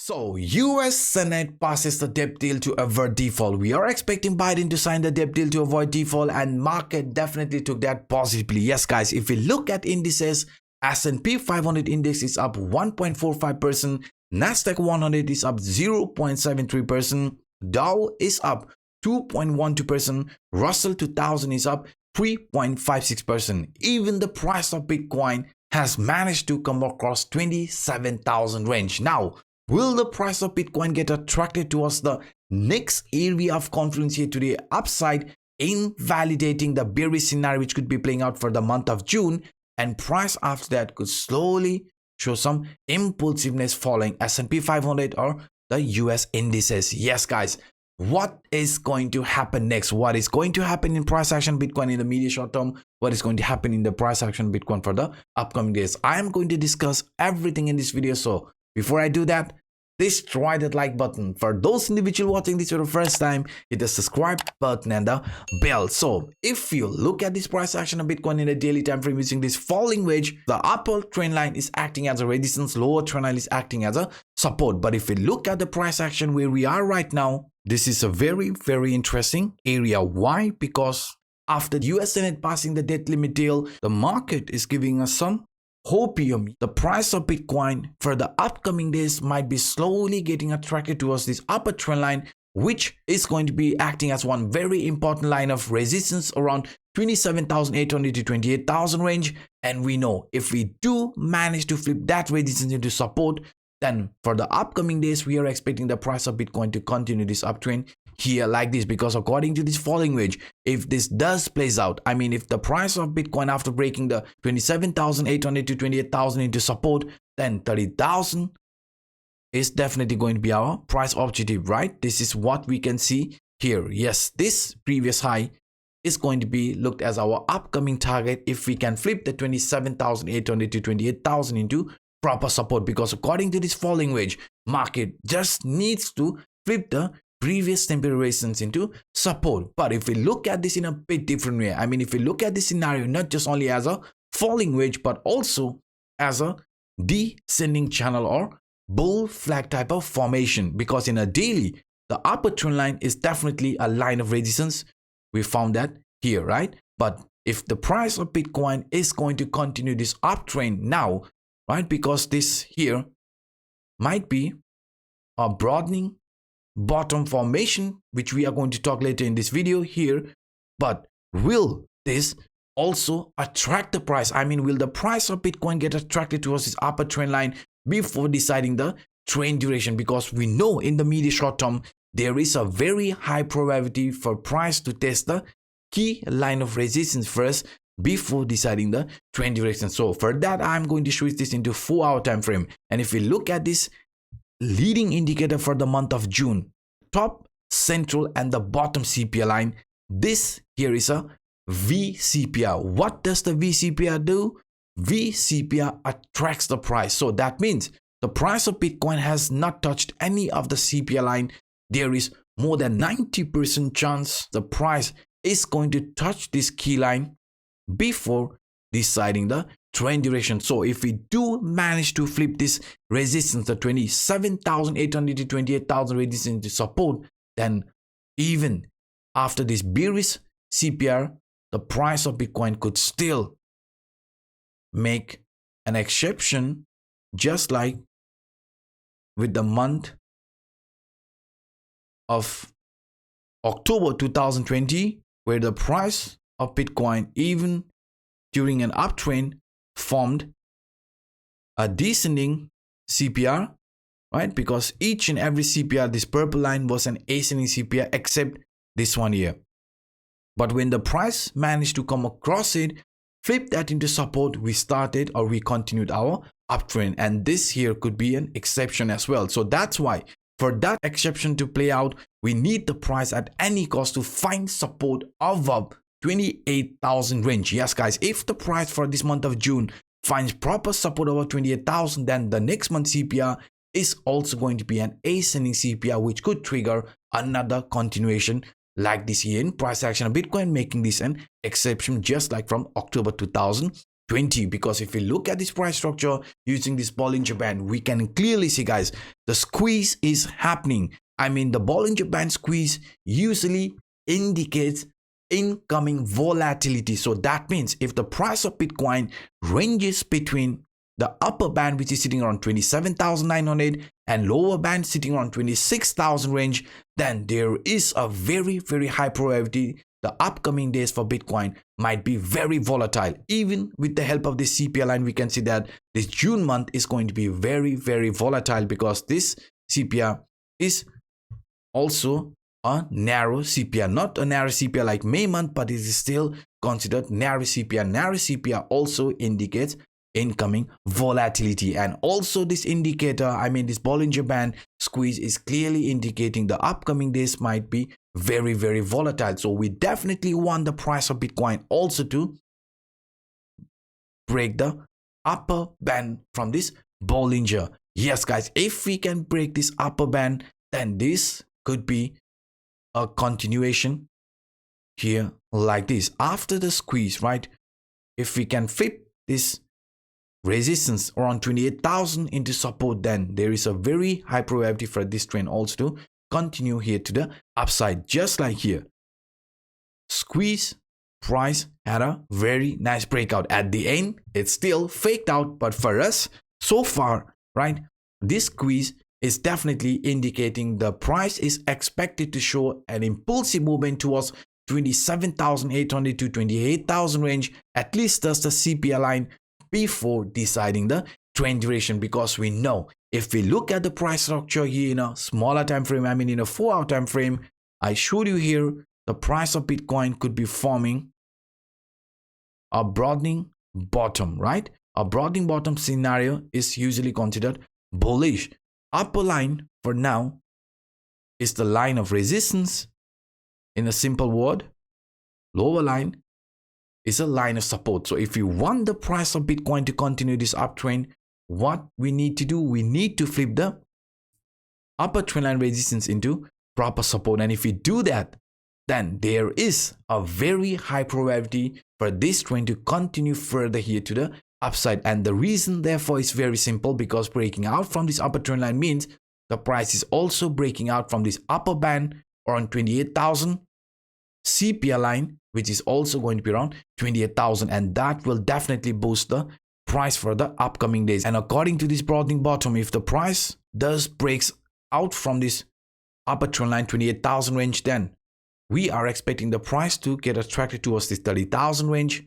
So, US Senate passes the debt deal to avoid default. We are expecting Biden to sign the debt deal to avoid default, and market definitely took that positively. Yes, guys, if we look at indices, S&P 500 index is up 1.45%, Nasdaq 100 is up 0.73%, Dow is up 2.12%, Russell 2000 is up 3.56%. Even the price of Bitcoin has managed to come across 27,000 range. Now, will the price of Bitcoin get attracted towards the next area of confluence here today, upside, in validating the bearish scenario which could be playing out for the month of June, and price after that could slowly show some impulsiveness following S&P 500 or the US indices? Yes, guys, what is going to happen next? What is going to happen in price action Bitcoin in the medium short term? What is going to happen in the price action Bitcoin for the upcoming days? I am going to discuss everything in this video. So before I do that, please try that like button. For those individuals watching this for the first time, hit the subscribe button and the bell. So if you look at this price action of Bitcoin in a daily time frame using this falling wedge, the upper trend line is acting as a resistance, lower trend line is acting as a support. But if we look at the price action where we are right now, this is a very interesting area. Why? Because after the US Senate passing the debt limit deal, the market is giving us some hopium. The price of Bitcoin for the upcoming days might be slowly getting attracted towards this upper trend line, which is going to be acting as one very important line of resistance around 27,800 to 28,000 range. And we know if we do manage to flip that resistance into support, then for the upcoming days, we are expecting the price of Bitcoin to continue this uptrend here like this, because according to this falling wedge, if this does plays out, I mean, if the price of Bitcoin after breaking the 27,800 to 28,000 into support, then 30,000 is definitely going to be our price objective, right? This is what we can see here. Yes, this previous high is going to be looked as our upcoming target if we can flip the 27,800 to 28,000 into proper support, because according to this falling wedge, market just needs to flip the previous temporary resistance into support. But if we look at this in a bit different way, I mean, if we look at this scenario not just only as a falling wedge but also as a descending channel or bull flag type of formation, because in a daily, the upper trend line is definitely a line of resistance. We found that here, right? But if the price of Bitcoin is going to continue this uptrend now, right, because this here might be a broadening bottom formation, which we are going to talk later in this video here. But will this also attract the price? I mean, will the price of Bitcoin get attracted towards this upper trend line before deciding the trend duration? Because we know in the medium short term, there is a very high probability for price to test the key line of resistance first before deciding the trend duration. So for that, I'm going to switch this into 4-hour time frame. And if we look at this leading indicator for the month of June, top, central and the bottom CPR line, this here is a VCPR. What does the VCPR do? VCPR attracts the price. So that means the price of Bitcoin has not touched any of the CPR line. There is more than 90% chance the price is going to touch this key line before deciding the trend duration. So if we do manage to flip this resistance, the 27,800 to 28,000 resistance into support, then even after this bearish CPR, the price of Bitcoin could still make an exception, just like with the month of October 2020, where the price of Bitcoin, even during an uptrend, formed a descending CPR, right? Because each and every CPR, this purple line was an ascending CPR except this one here. But when the price managed to come across it, flip that into support, we started or we continued our uptrend, and this here could be an exception as well. So that's why for that exception to play out, we need the price at any cost to find support above 28,000 range. Yes, guys, if the price for this month of June finds proper support over 28,000, then the next month CPR is also going to be an ascending CPR, which could trigger another continuation like this here in price action of Bitcoin, making this an exception just like from October 2020. 20, because if we look at this price structure using this Bollinger Band, we can clearly see, guys, the squeeze is happening. I mean, the Bollinger Band squeeze usually indicates incoming volatility. So that means if the price of Bitcoin ranges between the upper band, which is sitting around 27,900, and lower band sitting around 26,000 range, then there is a very, very high probability the upcoming days for Bitcoin might be very volatile. Even with the help of this CPI line, we can see that this June month is going to be very, very volatile, because this CPI is also a narrow CPI, not a narrow CPI like May month, but it is still considered narrow CPI. Narrow CPI also indicates incoming volatility, and also this indicator, I mean this Bollinger Band squeeze, is clearly indicating the upcoming days might be very, very volatile. So we definitely want the price of Bitcoin also to break the upper band from this Bollinger. Yes, guys, if we can break this upper band, then this could be a continuation here like this after the squeeze, right? If we can flip this resistance around 28,000 into support, then there is a very high probability for this trend also to continue here to the upside, just like here. Squeeze, price had a very nice breakout. At the end, it's still faked out, but for us so far, right, this squeeze is definitely indicating the price is expected to show an impulsive movement towards 27,800 to 28,000 range. At least that's the CPI line before deciding the trend duration, because we know if we look at the price structure here in a smaller time frame, I mean in a 4-hour time frame, I showed you here the price of Bitcoin could be forming a broadening bottom, right? A broadening bottom scenario is usually considered bullish. Upper line for now is the line of resistance. In a simple word, lower line is a line of support. So if you want the price of Bitcoin to continue this uptrend, what we need to do, we need to flip the upper trend line resistance into proper support. And if we do that, then there is a very high probability for this trend to continue further here to the upside. And the reason therefore is very simple, because breaking out from this upper trend line means the price is also breaking out from this upper band around 28,000 CPI line, which is also going to be around 28,000, and that will definitely boost the price for the upcoming days. And according to this broadening bottom, if the price does breaks out from this upper trend line 28,000 range, then we are expecting the price to get attracted towards this 30,000 range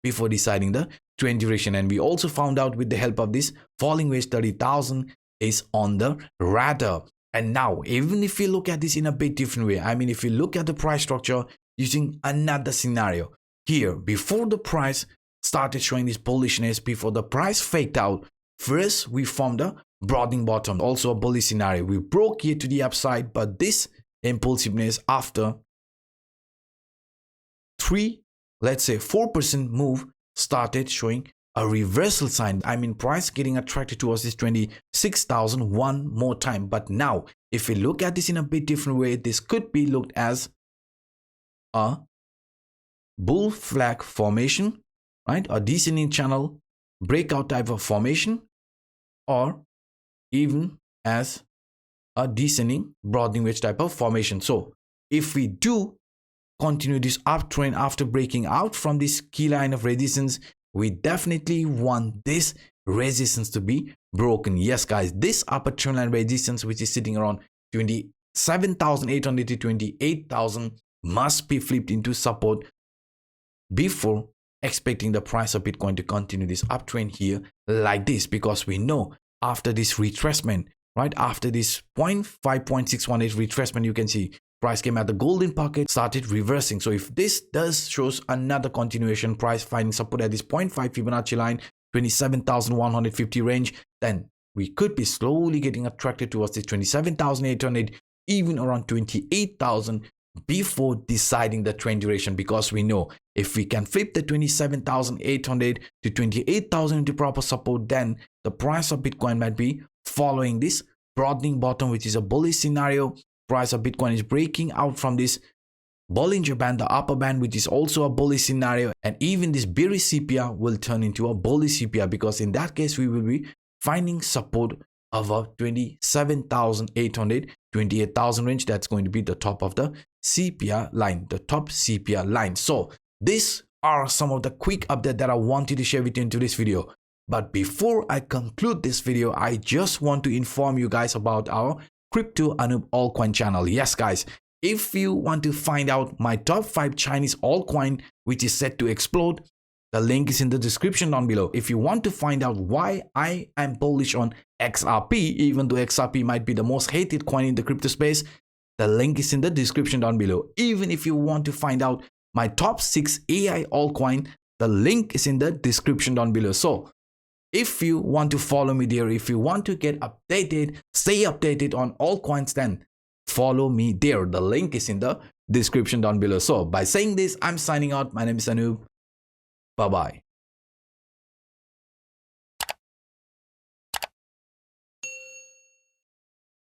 before deciding the trend duration. And we also found out with the help of this falling wedge, 30,000 is on the radar. And now, even if you look at this in a bit different way, I mean, if you look at the price structure using another scenario here, before the price started showing this bullishness, before the price faked out, first we formed a broadening bottom, also a bullish scenario. We broke here to the upside, but this impulsiveness after 4% move started showing a reversal sign. I mean, price getting attracted towards this 26,000 one more time. But now, if we look at this in a bit different way, this could be looked as a bull flag formation, right? A descending channel breakout type of formation, or even as a descending broadening wedge type of formation. So if we do continue this uptrend after breaking out from this key line of resistance, we definitely want this resistance to be broken. Yes, guys, this upper trend line resistance, which is sitting around 27,800 to 28,000, must be flipped into support before expecting the price of Bitcoin to continue this uptrend here like this, because we know after this retracement, right, after this 0.5.618 retracement, you can see price came at the golden pocket, started reversing. So if this does shows another continuation, price finding support at this 0.5 Fibonacci line, 27,150 range, then we could be slowly getting attracted towards this 27,800, even around 28,000 before deciding the trend duration, because we know if we can flip the 27,800 to 28,000 into proper support, then the price of Bitcoin might be following this broadening bottom, which is a bullish scenario. Price of Bitcoin is breaking out from this Bollinger Band, the upper band, which is also a bullish scenario, and even this bearish CPR will turn into a bullish CPR, because in that case we will be finding support above 27,800, 28,000 range. That's going to be the top of the CPR line, the top CPR line. So these are some of the quick updates that I wanted to share with you in today's video. But before I conclude this video, I just want to inform you guys about our Crypto Anup altcoin channel. Yes guys, if you want to find out my top 5 Chinese altcoin which is set to explode, the link is in the description down below. If you want to find out why I am bullish on XRP, even though XRP might be the most hated coin in the crypto space, the link is in the description down below. Even if you want to find out my top 6 AI altcoin, the link is in the description down below. So if you want to follow me there, if you want to get updated, stay updated on altcoins, then follow me there. The link is in the description down below. So by saying this, I'm signing out. My name is Anup. Bye bye.